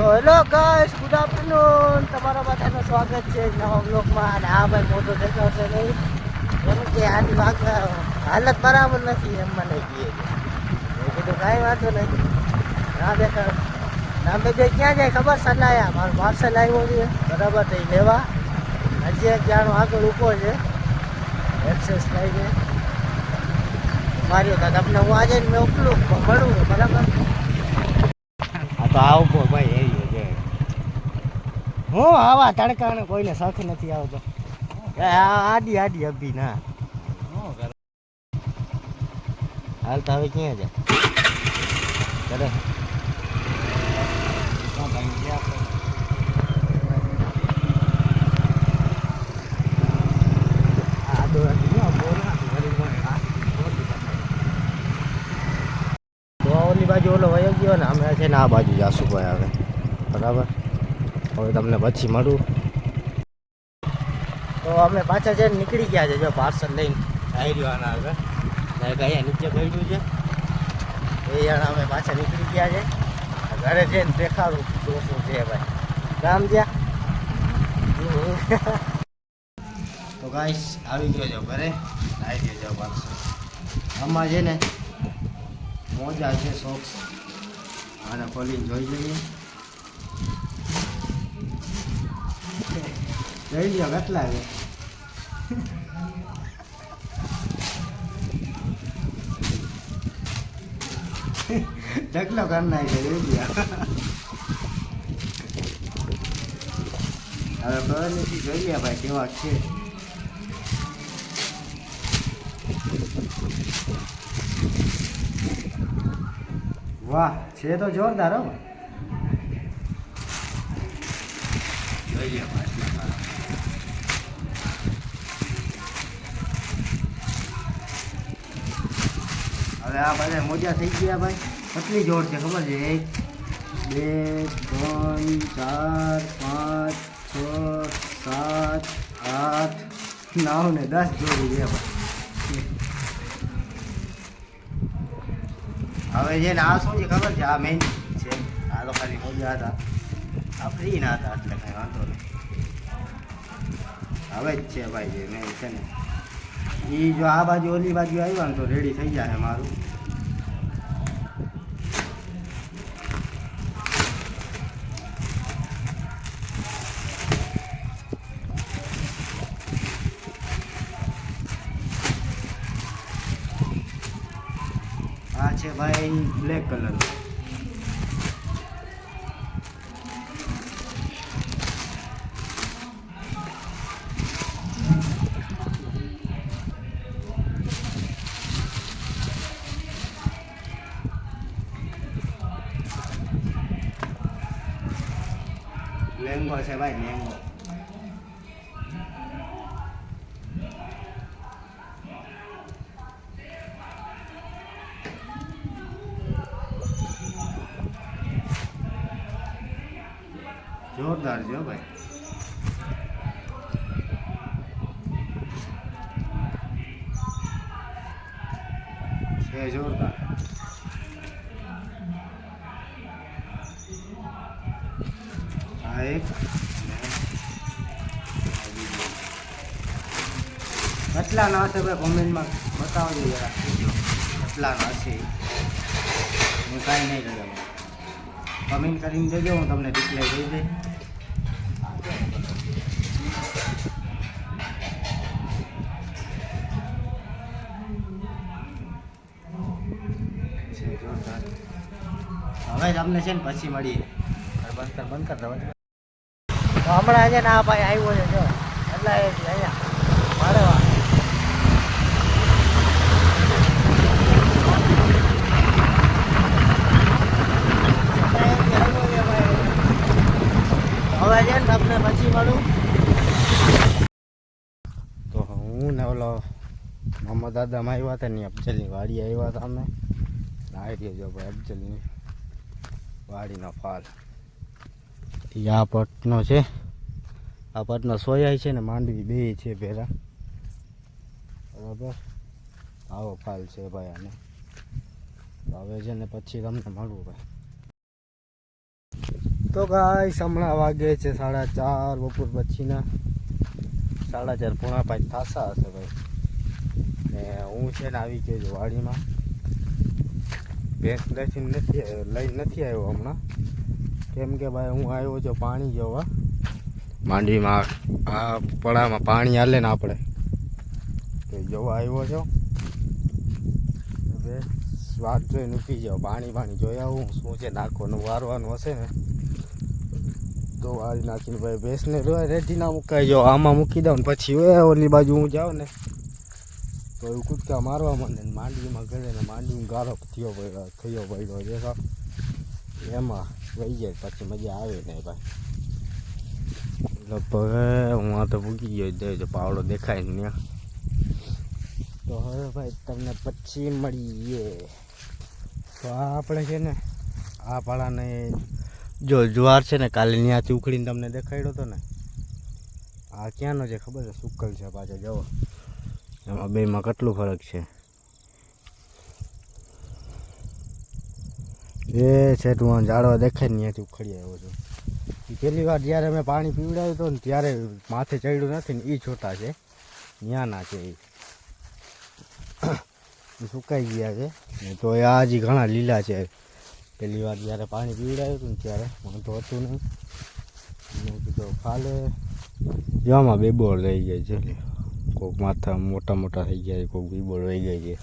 Hello guys, good afternoon. તમારા બધાનું સ્વાગત છે નવા બ્લોગમાં. અને આ ભાઈ મોટો દેખાડશે નહીં, એમ કે આની હાલત બરાબર નથી એમ મને કહે છે. મેં કીધું કાંઈ વાંધો નહીં, ના દેખાડ. અમે બે ક્યાં જાય ખબર? સલાયા મારો પાર્સલ આવ્યો છે બરાબર, તો લેવા હજી એક જાણો આગળ ઊભો છે, એક્સેસ થાય છે માર્યો. તો તમને હું આજે મોકલું મળું બરાબર. હા તો આવો ભાઈ એવી છે. હું આવા તડકાને કોઈને શોખ નથી આવતો. આડી આડી અભી ના હાલ તો હવે ક્યાં જાય કરે ઓલી બાજુ ઓલો વયો ગયો ને, અમે છે ને આ બાજુ જાશું ભાઈ હવે બરાબર. હવે તમને પછી મળું. તો અમે પાછા છે નીકળી ગયા છે, જો પાર્સલ લઈને આવી રહ્યો હવે અહીંયા નીચે પડ્યું છે એ જણા. અમે પાછા નીકળી ગયા છે, ઘરે જઈને દેખાડું શું શું છે ભાઈ. ગામ જ્યાં તો ગાઈસ આવી ગયો છો ઘરે, આવી ગયો છો પાર્સલ. આમાં છે ને મોજા છે, સોક્સ. આને ખોલીને જોઈ લઈએ. જોઈ લો કેટલા છે. ઢગલો કરી નાખે જોઈ લો. હવે ખબર નથી, જોઈ લે ભાઈ કેવા છે. વાહ, છે તો જોરદાર હો. જોઈ લે ભાઈ. હવે આ બધા મોજા થઈ ગયા ભાઈ. કેટલી જોર છે ખબર છે? 1 2 3 4 5 6 7 8 9 ને 10 જોડી છે ભાઈ. હવે જે આ શું છે ખબર છે? આ મેઇન છે. આ તો ખાલી મોજા હતા, આ ફ્રી ના હતા એટલે કાંઈ વાંધો નહીં. હવે જ છે ભાઈ જે મેઇન છે ને એ. જો આ બાજુ ઓલી બાજુ આવ્યા ને તો રેડી થઈ જાય મારું. આ છે ભાઈ બ્લેક કલર. લેંગો છે ભાઈ, લેંગો. જોરદાર છે ભાઈ. છે જોરદાર. આ એક કેટલા ના હશે ભાઈ? કોમેન્ટમાં બતાવજો જરા કેટલા ના હશે. હું કાંઈ નહીં કર્યો, કમેન્ટ કરીને દેજો, હું તમને રિપ્લાય દઈ દઈ. હવે તમને છે ને પછી મળીએ. બંધ કર દો. તો હમણાં છે ને આ ભાઈ આવ્યો છે, જો એટલે અહીંયા મારે હવે છે ને તમને પછી મળું. તો હું ને ઓલો મોહમ્મદ દાદામાં આવ્યા હતા ને અફજલની વાડી આવ્યા હતા અમે. આવી જો ભાઈ અફજલની વાડીનો ફાલ. આ પટનો છે, આ પટનો સોયાઈ છે ને માંડવી બે છે ભેરા બરાબર. આવો ફાલ છે ભાઈ આને. હવે છે ને પછી તમને મળવું ભાઈ. તો ગાઈસ હમણાં વાગે છે 4:30 બપોર પછીના 4:30 પોણા 5 થાસા હશે ભાઈ. ને હું છે ને આવી ગયો છું વાડીમાં. ભેંસ લઈ નથી આવ્યો હમણાં, કેમ કે ભાઈ હું આવ્યો છું પાણી જોવા. માંડવીમાં આ પડામાં પાણી હાલે ને આપણે તો જોવા આવ્યો છો. હવે વાત જોઈને ઊભી જાઓ, પાણી જોઈ આવું શું છે નાખવાનું. વારવાનું હશે ને તો વારી નાખીને ભાઈ ભેંસને રેડી ના મુકાઈ જાઓ. આમાં મૂકી દઉં ને પછી ઓલી બાજુ હું જાઉં ને તો એવું કૂદકા મારવા માંડે ને માંડવીમાં ગળે ને માંડવીમાં ગારો થયો પડ્યો છે એમાં વહી જાય પછી મજા આવે નહીં ભાઈ. લગભગ હું આ તો ભૂકી ગયો જો પાવડો દેખાય ને તો હવે ભાઈ તમને પછી મળીએ. તો આ આપણે છે ને આ પાડાને જો જુવાર છે ને કાલે ત્યાંથી ઉખડીને તમને દેખાડ્યો હતો ને, આ ક્યાંનો છે ખબર છે? સુકલ છે પાછા. જવો એમાં બેમાં કેટલું ફરક છે. એ છે તું ઝાડવા દેખાય ને ત્યાંથી ઉખડી આવ્યો છું. પહેલી વાર જ્યારે મેં પાણી પીવડાવ્યું હતું ને ત્યારે માથે ચડ્યું નથી ને એ છોટા છે, ત્યાંના છે એ સુકાઈ ગયા છે ને. તો એ આ હજી ઘણા લીલા છે. પહેલી વાર જ્યારે પાણી પીવડાવ્યું હતું ને ત્યારે વાંધો હતું નહીં. મેં કીધું કાલે જવામાં બે બોર રહી જાય છે. કોઈક માથા મોટા થઈ ગયા છે, કોઈક બી બોર રહી ગઈ છે.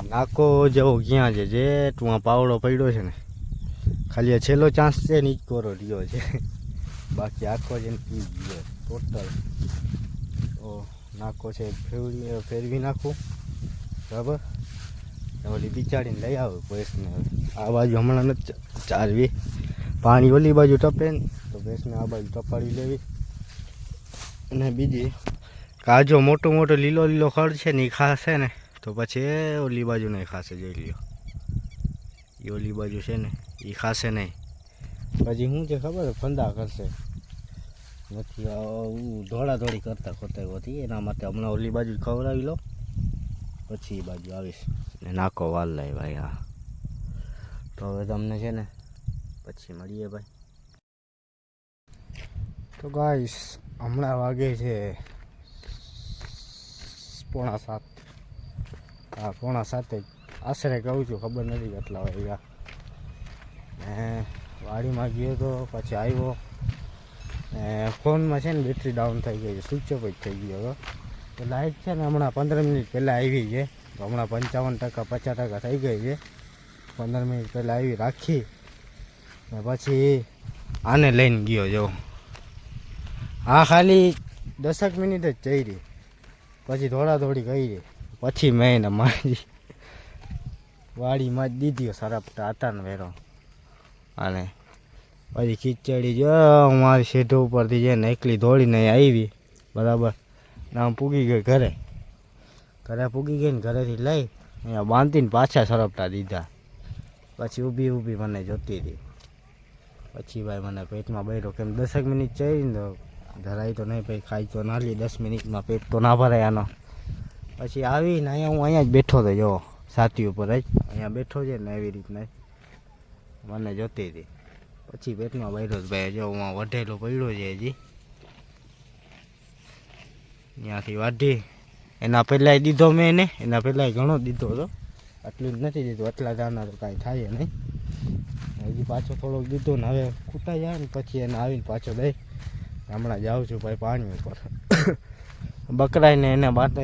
નાકો જેવો ક્યાં છે જે તું આ પાવડો પડ્યો છે ને ખાલી આ છેલ્લો ચાન્સ છે ને જ કોરો રહ્યો છે, બાકી આખો છે ને પી ગયો ટોટલ. તો નાકો છે ફેરવી નાખું બરાબર. ઓલી બિચાડીને લઈ આવું ભેંસને. આ બાજુ હમણાં નથી ચાલવી, પાણી ઓલી બાજુ ટપે ને તો ભેંસને આ બાજુ ટપાડી લેવી. અને બીજી કાજો મોટો લીલો ખડ છે ને એ ખાશે ને તો પછી ઓલી બાજુ નહીં ખાશે. જોઈ લ્યો એ ઓલી બાજુ છે ને એ ખાશે નહીં. પછી શું છે ખબર ફંદા કરશે નથી, દોડાદોડી કરતા હોતી. એના માટે હમણાં ઓલી બાજુ ખવડાવી લો પછી એ બાજુ આવીશ ને નાકો વાલ લાય ભાઈ. હા તો હવે તમને છે ને પછી મળીએ ભાઈ. તો ગાઈસ હમણાં વાગે છે 6:45. હા 6:45 આશરે કહું છું, ખબર નથી કેટલા વાગ્યા. ને વાડીમાં ગયો તો પછી આવ્યો ને ફોનમાં છે ને બેટરી ડાઉન થઈ ગઈ છે, સ્વિચ ઓફ જ થઈ ગયો હતો. તો લાઇટ છે ને હમણાં 15 મિનિટ પહેલાં આવી છે, તો હમણાં 55% 50% થઈ ગઈ છે. 15 મિનિટ પહેલાં આવી રાખી ને પછી આને લઈને ગયો જો. હા ખાલી 10 મિનિટ જ ચડી, પછી દોડાદોડી કરી, પછી મેં એને મારી વાડીમાં જ દીધી સરપટા હતા ને વેરો. અને પછી ખીચડી જો મારી સીધો ઉપરથી જઈને એકલી દોડીને આવી બરાબર. ને આમ પૂગી ગઈ ઘરે પૂગી ગઈ ને ઘરેથી લઈ અહીંયા બાંધીને પાછા સરપટા દીધા. પછી ઊભી મને જોતી હતી. પછી ભાઈ મને પેટમાં બળ્યો, કેમ 10 મિનિટ ચડીને તો ધરાય તો નહીં ભાઈ, ખાઈ તો ના લી 10 મિનિટમાં પેટ તો ના ભરાય આનો. પછી આવીને અહીંયા જ બેઠો હતો જો છાતી ઉપર જ અહીંયા બેઠો છે ને એવી રીતના મને જોતી હતી. પછી પેટમાં બળ્યો ભાઈ જો હું વઢેલો પડ્યો છે હજી. ત્યાંથી વાઢી એના પહેલાં દીધો મેં એને, એના પહેલાં ઘણો દીધો હતો, આટલું જ નથી દીધું. આટલા દાના તો કાંઈ થાય નહીં. હજી પાછો થોડોક દીધો ને હવે ખૂટા જાય ને પછી એને આવીને પાછો દઈ. હમણાં જાઉં છું ભાઈ પાણી ઉપર. બકરાને એને માટે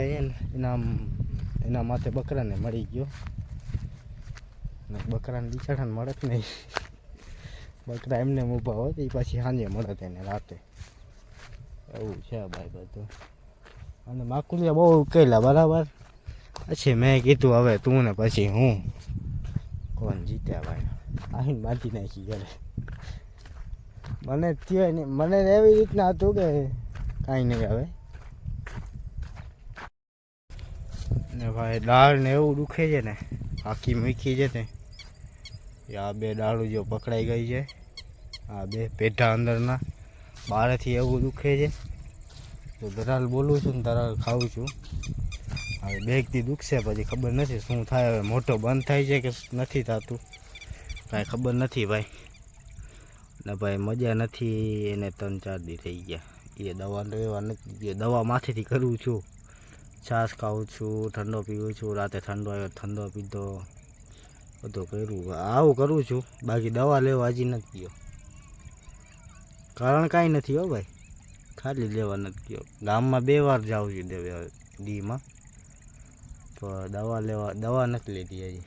એના માથે બકરાને મળી ગયો ને બકરાને બિચારાને મળે જ નહીં. બકરા એમને ઊભા હોત એ પછી સાંજે મળે એને રાતે. એવું છે ભાઈ બધું. અને માકુલિયા બહુ ઉકેલા બરાબર. પછી મેં કીધું હવે તું ને પછી હું કોણ જીત્યા ભાઈ. આવીને બાંધી નાખી ઘરે. મને થયો નહીં, મને એવી રીતના હતું કે કાંઈ નહીં હવે. ને ભાઈ દાળ ને એવું દુખે છે ને આખી મૂકી છે ને આ બે દાળું જો પકડાઈ ગઈ છે. આ બે પેઢા અંદરના બહારથી એવું દુખે છે. તો ધરાલ બોલું છું ને ધરાલ ખાઉં છું. હવે બેગથી દુખશે પછી ખબર નથી શું થાય. હવે મોટો બંધ થાય છે કે નથી થતું કાંઈ ખબર નથી ભાઈ. ને ભાઈ મજા નથી, એને 3-4 દી થઈ ગયા. એ દવા લેવા નથી, એ દવા માથેથી કરું છું. છાશ ખાઉં છું, ઠંડો પીવું છું, રાતે ઠંડો આવ્યો ઠંડો પીધો, બધું કર્યું. આવું કરું છું, બાકી દવા લેવા હજી નથી ગયો. કારણ કાંઈ નથી હો ભાઈ, ખાલી લેવા નથી ગયો. ગામમાં 2 વાર જાઉં છું દીમાં, પણ દવા નથી લીધી હજી.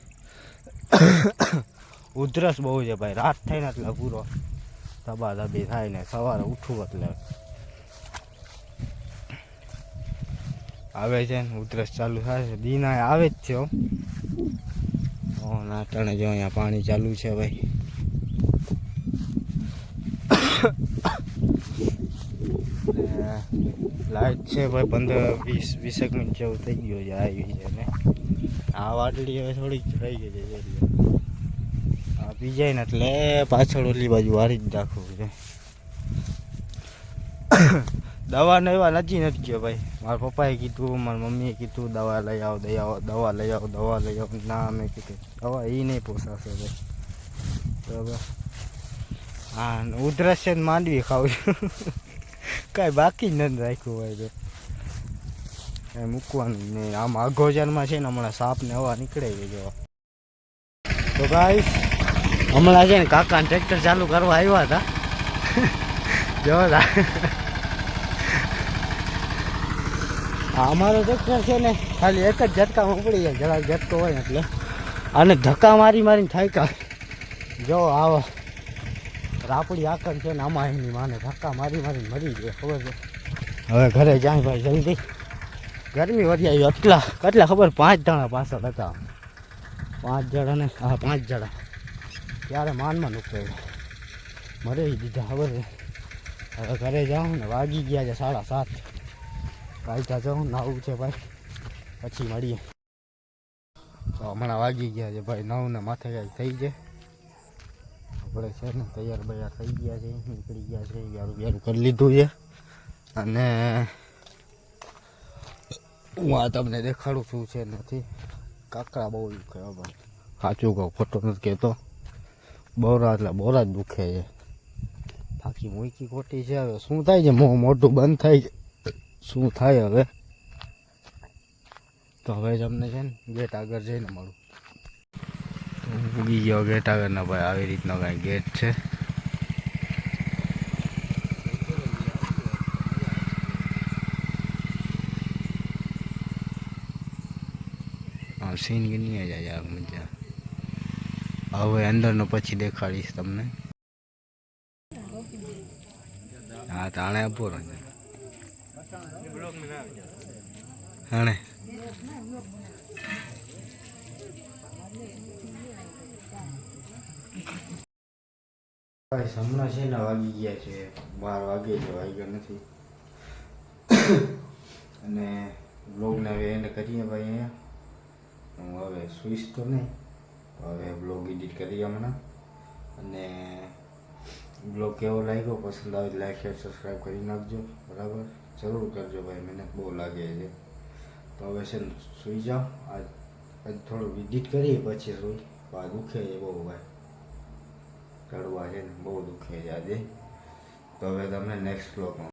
ઉધરસ બહુ છે ભાઈ, રાત થાય ને એટલે પૂરો ધબાધબી થાય ને સવારે ઉઠવું એટલે આવે છે ને ઉધરસ ચાલુ થાય છે. દીના આવે જ છે. નાટણે જો અહીંયા પાણી ચાલુ છે ભાઈ. લાઈટ છે ભાઈ, 15-20 મિનિટ જેવું થઈ ગયો છે આવી છે ને. આ વાટડી હવે થોડીક થઈ ગઈ છે. આ પી જાય ને એટલે પાછળ ઓલી બાજુ વાળી જ રાખવું છે. દવા ને એવા નજી નથી ગયો ભાઈ. મારા પપ્પાએ કીધું, મારી મમ્મીએ કીધું દવા લઈ આવો, દવા લઈ આવો. ના મેં કીધું દવા એ નહીં પોસાશે ભાઈ. બરાબર. હા, ઉધરસ છે ને માંડવી ખાવું છું. કાંઈ બાકી જ નથી રાખ્યું હોય તો એ મૂકવાનું જ નહીં. આમ અઘોજનમાં છે ને હમણાં સાપ ને હવા નીકળે છે. તો ગાઈસ હમણાં છે ને કાકાને ટ્રેક્ટર ચાલુ કરવા આવ્યા હતા. જો અમારો ટ્રેક્ટર છે ને ખાલી એક જ ઝટકામાં ઉપડી જાય. જરાક ઝટકો હોય ને એટલે અને ધક્કા મારીને થાક્યા. જો આવો રાપડી આકર છે ને આમાં એની માને ધક્કા મારીને મરી ગયો. ખબર છે. હવે ઘરે જાય ભાઈ જલ્દી, ગરમી વધી આવી. કેટલા ખબર 5 જણા પાછળ હતા. 5 જણા ને 5 જણા ત્યારે માનમાં નુકસાઈ મરી દીધા. ખબર છે. હવે ઘરે જાઉં ને વાગી ગયા છે 7:30. કાયદા જાઉં નાવું છે ભાઈ, પછી મળીએ. તો હમણાં વાગી ગયા છે ભાઈ 9 ને માથે કાંઈ થઈ છે. આપણે છે ને તૈયાર થઈ ગયા છે, નીકળી ગયા છે. યારું કરી લીધું છે. અને હું આ તમને દેખાડું છું છે નથી. કાકડા બહુ દુખે ભાઈ, સાચું કહું, ખોટો નથી કહેતો. બોરા એટલે બોરા જ દુખે છે. બાકી મૂકી ખોટી છે. હવે શું થાય છે, મોઢું બંધ થાય છે. શું થાય હવે? તો હવે તમને છે ને ગેટ આગળ જઈને મળું. તો ઉગી ગયો ગેટ આગળના ભાઈ. આવી રીતનો કાંઈ ગેટ છે. હા, સીન ગણી જાય યાર, મજા. હવે અંદરનો પછી દેખાડીશ તમને. હા, તાણે આપો હાણે હમણાં છે ને વાગી ગયા છે 12 વાગે છે, વાગ્યા નથી. અને બ્લોગને હવે એને કરીએ ભાઈ. અહીંયા હું હવે સુઈશ તો નહીં, હવે બ્લોગ એડિટ કરીએ હમણાં. અને બ્લોગ કેવો લાગ્યો, પસંદ આવે લાઈક શેર સબસ્ક્રાઈબ કરી નાખજો. બરાબર, જરૂર કરજો ભાઈ, મહેનત બહુ લાગે છે. તો હવે છે ને સૂઈ જાઓ. આજ થોડું એડિટ કરીએ પછી સૂઈ. આ દુખે છે બહુ ભાઈ, ચડવા છે ને બહુ દુખે છે આજે. તો હવે તમને નેક્સ્ટ બ્લોગમાં